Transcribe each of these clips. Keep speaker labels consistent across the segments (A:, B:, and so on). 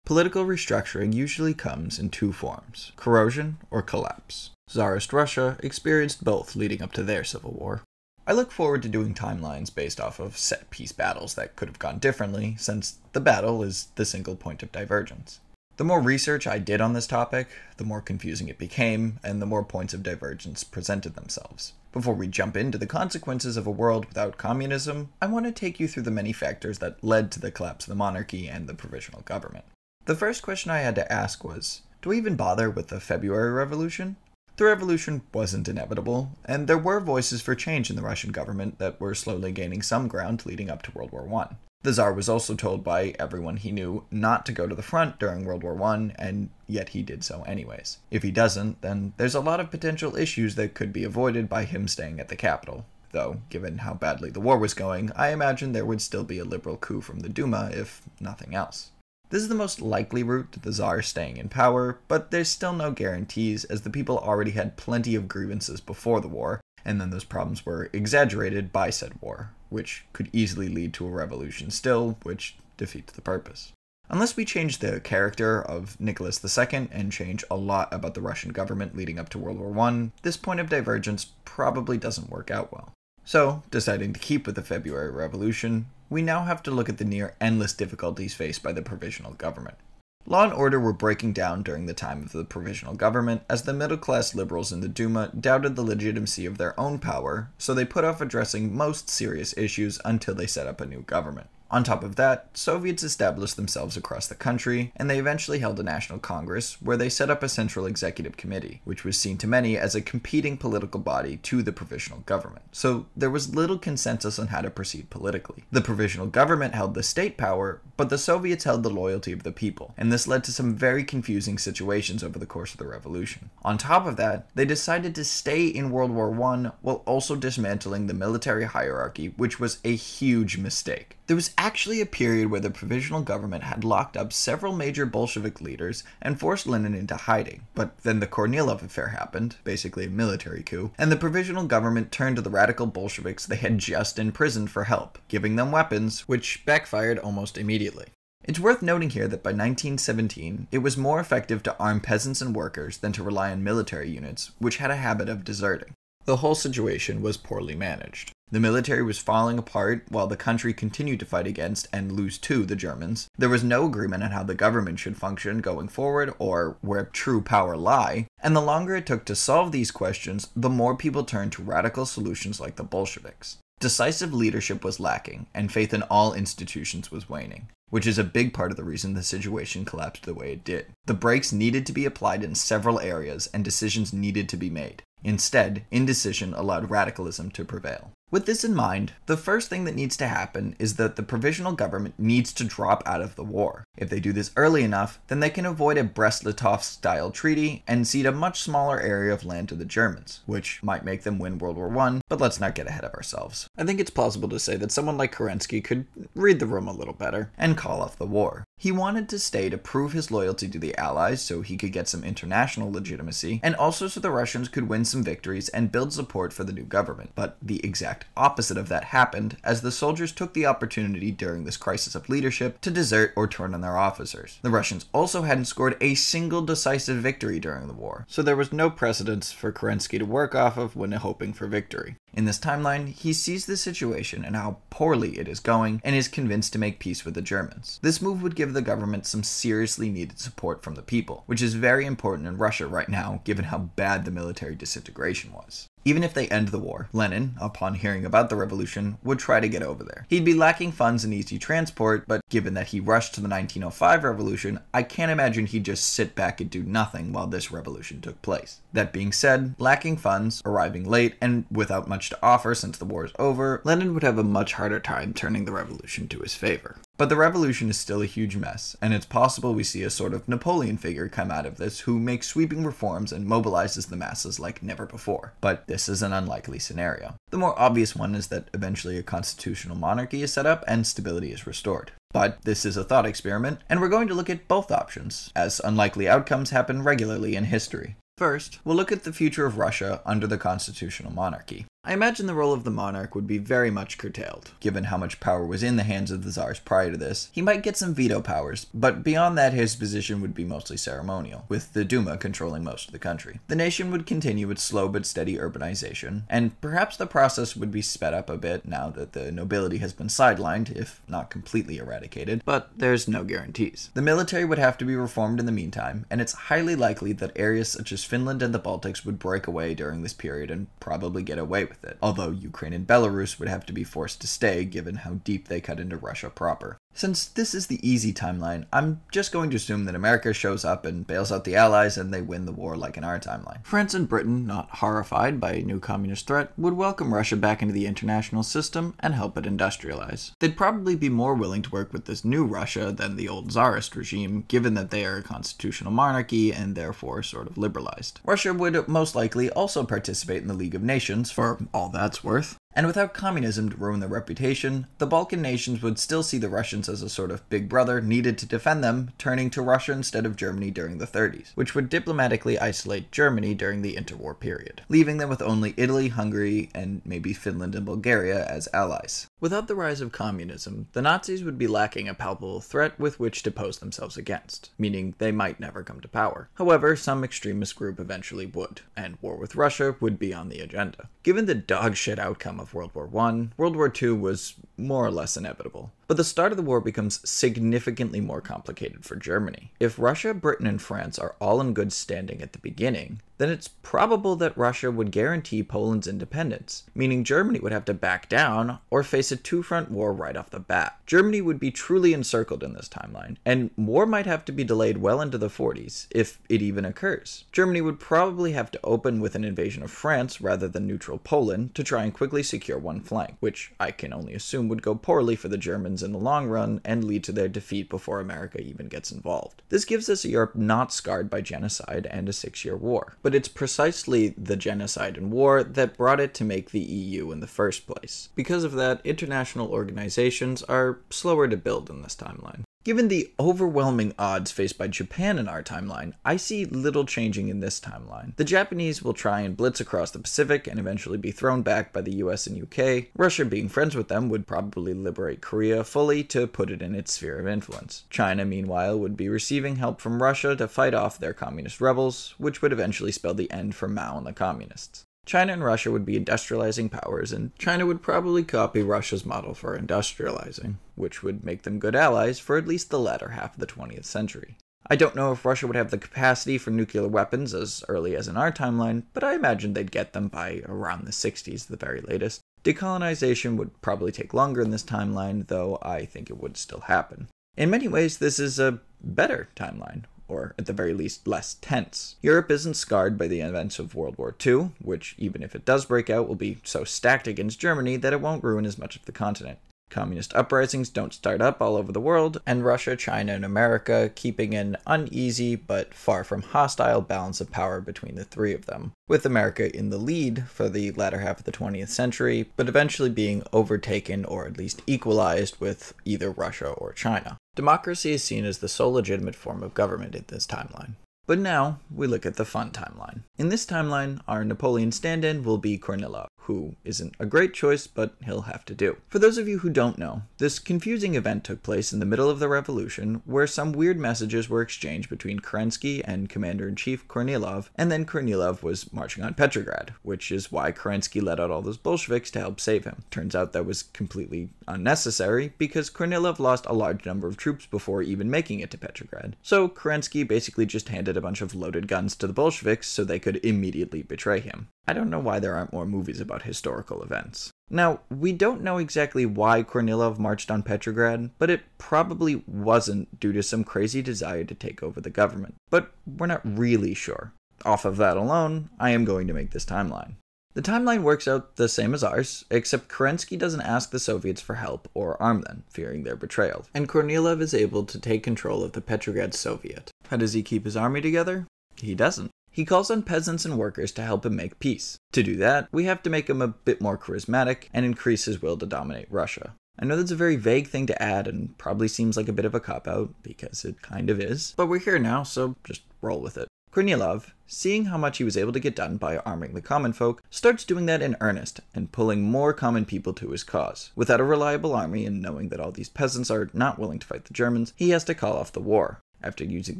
A: Political restructuring usually comes in two forms: corrosion or collapse. Tsarist Russia experienced both leading up to their civil war. I look forward to doing timelines based off of set-piece battles that could have gone differently, since the battle is the single point of divergence. The more research I did on this topic, the more confusing it became, and the more points of divergence presented themselves. Before we jump into the consequences of a world without communism, I want to take you through the many factors that led to the collapse of the monarchy and the provisional government. The first question I had to ask was, do we even bother with the February Revolution? The revolution wasn't inevitable, and there were voices for change in the Russian government that were slowly gaining some ground leading up to World War I. The Tsar was also told by everyone he knew not to go to the front during World War I, and yet he did so anyways. If he doesn't, then there's a lot of potential issues that could be avoided by him staying at the capital. Though, given how badly the war was going, I imagine there would still be a liberal coup from the Duma, if nothing else. This is the most likely route to the Tsar staying in power, but there's still no guarantees, as the people already had plenty of grievances before the war, and then those problems were exaggerated by said war, which could easily lead to a revolution still, which defeats the purpose. Unless we change the character of Nicholas II and change a lot about the Russian government leading up to World War I, this point of divergence probably doesn't work out well. So, deciding to keep with the February Revolution, we now have to look at the near endless difficulties faced by the provisional government. Law and order were breaking down during the time of the provisional government, as the middle-class liberals in the Duma doubted the legitimacy of their own power, so they put off addressing most serious issues until they set up a new government. On top of that, Soviets established themselves across the country, and they eventually held a national congress where they set up a central executive committee, which was seen to many as a competing political body to the provisional government. So there was little consensus on how to proceed politically. The provisional government held the state power, but the Soviets held the loyalty of the people, and this led to some very confusing situations over the course of the revolution. On top of that, they decided to stay in World War I while also dismantling the military hierarchy, which was a huge mistake. There was actually a period where the provisional government had locked up several major Bolshevik leaders and forced Lenin into hiding, but then the Kornilov affair happened, basically a military coup, and the provisional government turned to the radical Bolsheviks they had just imprisoned for help, giving them weapons, which backfired almost immediately. It's worth noting here that by 1917, it was more effective to arm peasants and workers than to rely on military units, which had a habit of deserting. The whole situation was poorly managed. The military was falling apart while the country continued to fight against and lose to the Germans. There was no agreement on how the government should function going forward or where true power lie, and the longer it took to solve these questions, the more people turned to radical solutions like the Bolsheviks. Decisive leadership was lacking, and faith in all institutions was waning, which is a big part of the reason the situation collapsed the way it did. The brakes needed to be applied in several areas, and decisions needed to be made. Instead, indecision allowed radicalism to prevail. With this in mind, the first thing that needs to happen is that the provisional government needs to drop out of the war. If they do this early enough, then they can avoid a Brest-Litovsk-style treaty and cede a much smaller area of land to the Germans, which might make them win World War I, but let's not get ahead of ourselves. I think it's plausible to say that someone like Kerensky could read the room a little better and call off the war. He wanted to stay to prove his loyalty to the Allies so he could get some international legitimacy, and also so the Russians could win some victories and build support for the new government. But the exact opposite of that happened, as the soldiers took the opportunity during this crisis of leadership to desert or turn on their officers. The Russians also hadn't scored a single decisive victory during the war, so there was no precedence for Kerensky to work off of when hoping for victory. In this timeline, he sees the situation and how poorly it is going, and is convinced to make peace with the Germans. This move would give the government some seriously needed support from the people, which is very important in Russia right now, given how bad the military disintegration was. Even if they end the war, Lenin, upon hearing about the revolution, would try to get over there. He'd be lacking funds and easy transport, but given that he rushed to the 1905 revolution, I can't imagine he'd just sit back and do nothing while this revolution took place. That being said, lacking funds, arriving late, and without much to offer since the war is over, Lenin would have a much harder time turning the revolution to his favor. But the revolution is still a huge mess, and it's possible we see a sort of Napoleon figure come out of this who makes sweeping reforms and mobilizes the masses like never before. But this is an unlikely scenario. The more obvious one is that eventually a constitutional monarchy is set up and stability is restored. But this is a thought experiment, and we're going to look at both options, as unlikely outcomes happen regularly in history. First, we'll look at the future of Russia under the constitutional monarchy. I imagine the role of the monarch would be very much curtailed. Given how much power was in the hands of the czars prior to this, he might get some veto powers, but beyond that his position would be mostly ceremonial, with the Duma controlling most of the country. The nation would continue its slow but steady urbanization, and perhaps the process would be sped up a bit now that the nobility has been sidelined, if not completely eradicated, but there's no guarantees. The military would have to be reformed in the meantime, and it's highly likely that areas such as Finland and the Baltics would break away during this period and probably get away with it, although Ukraine and Belarus would have to be forced to stay given how deep they cut into Russia proper. Since this is the easy timeline, I'm just going to assume that America shows up and bails out the Allies and they win the war like in our timeline. France and Britain, not horrified by a new communist threat, would welcome Russia back into the international system and help it industrialize. They'd probably be more willing to work with this new Russia than the old Tsarist regime, given that they are a constitutional monarchy and therefore sort of liberalized. Russia would most likely also participate in the League of Nations, for all that's worth. And without communism to ruin their reputation, the Balkan nations would still see the Russians as a sort of big brother needed to defend them, turning to Russia instead of Germany during the 30s, which would diplomatically isolate Germany during the interwar period, leaving them with only Italy, Hungary, and maybe Finland and Bulgaria as allies. Without the rise of communism, the Nazis would be lacking a palpable threat with which to pose themselves against, meaning they might never come to power. However, some extremist group eventually would, and war with Russia would be on the agenda. Given the dogshit outcome of World War I, World War II was more or less inevitable. But the start of the war becomes significantly more complicated for Germany. If Russia, Britain, and France are all in good standing at the beginning, then it's probable that Russia would guarantee Poland's independence, meaning Germany would have to back down or face a two-front war right off the bat. Germany would be truly encircled in this timeline, and war might have to be delayed well into the 40s, if it even occurs. Germany would probably have to open with an invasion of France rather than neutral Poland to try and quickly secure one flank, which I can only assume would go poorly for the Germans in the long run and lead to their defeat before America even gets involved. This gives us a Europe not scarred by genocide and a 6-year war. But it's precisely the genocide and war that brought it to make the EU in the first place. Because of that, international organizations are slower to build in this timeline. Given the overwhelming odds faced by Japan in our timeline, I see little changing in this timeline. The Japanese will try and blitz across the Pacific and eventually be thrown back by the US and UK. Russia, being friends with them, would probably liberate Korea fully to put it in its sphere of influence. China, meanwhile, would be receiving help from Russia to fight off their communist rebels, which would eventually spell the end for Mao and the communists. China and Russia would be industrializing powers, and China would probably copy Russia's model for industrializing, which would make them good allies for at least the latter half of the 20th century. I don't know if Russia would have the capacity for nuclear weapons as early as in our timeline, but I imagine they'd get them by around the 60s at the very latest. Decolonization would probably take longer in this timeline, though I think it would still happen. In many ways, this is a better timeline, or at the very least less tense. Europe isn't scarred by the events of World War II, which, even if it does break out, will be so stacked against Germany that it won't ruin as much of the continent. Communist uprisings don't start up all over the world, and Russia, China, and America keeping an uneasy but far from hostile balance of power between the three of them, with America in the lead for the latter half of the 20th century, but eventually being overtaken or at least equalized with either Russia or China. Democracy is seen as the sole legitimate form of government in this timeline. But now, we look at the fun timeline. In this timeline, our Napoleon stand-in will be Kornilov, who isn't a great choice, but he'll have to do. For those of you who don't know, this confusing event took place in the middle of the revolution, where some weird messages were exchanged between Kerensky and Commander-in-Chief Kornilov, and then Kornilov was marching on Petrograd, which is why Kerensky let out all those Bolsheviks to help save him. Turns out that was completely unnecessary, because Kornilov lost a large number of troops before even making it to Petrograd. So Kerensky basically just handed a bunch of loaded guns to the Bolsheviks so they could immediately betray him. I don't know why there aren't more movies about historical events. Now, we don't know exactly why Kornilov marched on Petrograd, but it probably wasn't due to some crazy desire to take over the government. But we're not really sure. Off of that alone, I am going to make this timeline. The timeline works out the same as ours, except Kerensky doesn't ask the Soviets for help or arm them, fearing their betrayal. And Kornilov is able to take control of the Petrograd Soviet. How does he keep his army together? He doesn't. He calls on peasants and workers to help him make peace. To do that, we have to make him a bit more charismatic and increase his will to dominate Russia. I know that's a very vague thing to add and probably seems like a bit of a cop-out, because it kind of is, but we're here now, so just roll with it. Kornilov, seeing how much he was able to get done by arming the common folk, starts doing that in earnest and pulling more common people to his cause. Without a reliable army and knowing that all these peasants are not willing to fight the Germans, he has to call off the war. After using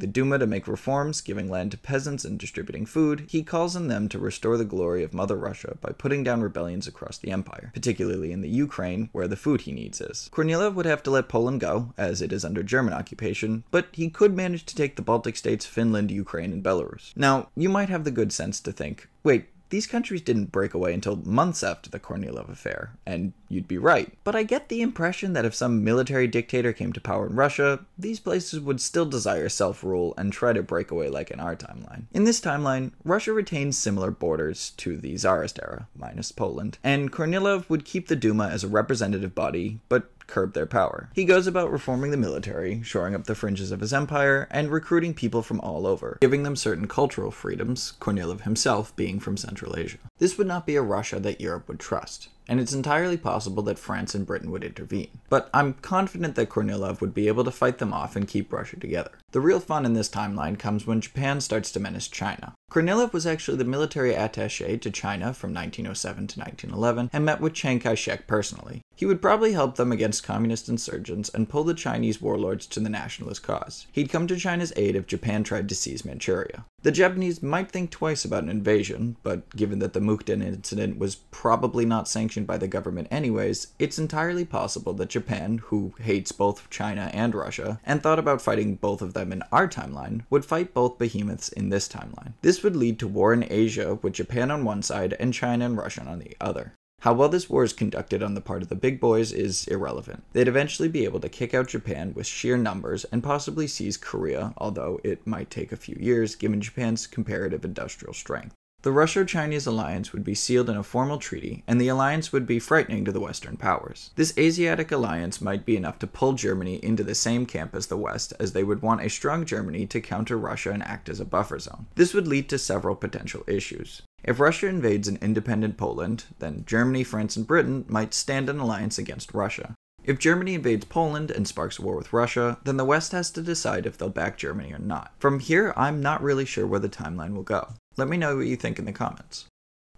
A: the Duma to make reforms, giving land to peasants, and distributing food, he calls on them to restore the glory of Mother Russia by putting down rebellions across the empire, particularly in the Ukraine, where the food he needs is. Kornilov would have to let Poland go, as it is under German occupation, but he could manage to take the Baltic states, Finland, Ukraine, and Belarus. Now, you might have the good sense to think, wait, these countries didn't break away until months after the Kornilov affair, and you'd be right. But I get the impression that if some military dictator came to power in Russia, these places would still desire self-rule and try to break away like in our timeline. In this timeline, Russia retains similar borders to the Tsarist era, minus Poland, and Kornilov would keep the Duma as a representative body, but curb their power. He goes about reforming the military, shoring up the fringes of his empire, and recruiting people from all over, giving them certain cultural freedoms, Kornilov himself being from Central Asia. This would not be a Russia that Europe would trust, and it's entirely possible that France and Britain would intervene. But I'm confident that Kornilov would be able to fight them off and keep Russia together. The real fun in this timeline comes when Japan starts to menace China. Kornilov was actually the military attaché to China from 1907 to 1911 and met with Chiang Kai-shek personally. He would probably help them against communist insurgents and pull the Chinese warlords to the nationalist cause. He'd come to China's aid if Japan tried to seize Manchuria. The Japanese might think twice about an invasion, but given that the Mukden incident was probably not sanctioned by the government anyways, it's entirely possible that Japan, who hates both China and Russia, and thought about fighting both of them in our timeline, would fight both behemoths in this timeline. This would lead to war in Asia with Japan on one side and China and Russia on the other. How well this war is conducted on the part of the big boys is irrelevant. They'd eventually be able to kick out Japan with sheer numbers and possibly seize Korea, although it might take a few years given Japan's comparative industrial strength. The Russo-Chinese alliance would be sealed in a formal treaty, and the alliance would be frightening to the Western powers. This Asiatic alliance might be enough to pull Germany into the same camp as the West, as they would want a strong Germany to counter Russia and act as a buffer zone. This would lead to several potential issues. If Russia invades an independent Poland, then Germany, France, and Britain might stand in alliance against Russia. If Germany invades Poland and sparks a war with Russia, then the West has to decide if they'll back Germany or not. From here, I'm not really sure where the timeline will go. Let me know what you think in the comments.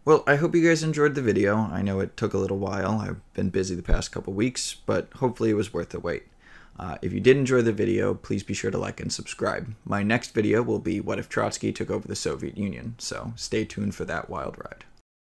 A: Well, I hope you guys enjoyed the video. I know it took a little while. I've been busy the past couple weeks, but hopefully it was worth the wait. If you did enjoy the video, please be sure to like and subscribe. My next video will be what if Trotsky took over the Soviet Union, so stay tuned for that wild ride.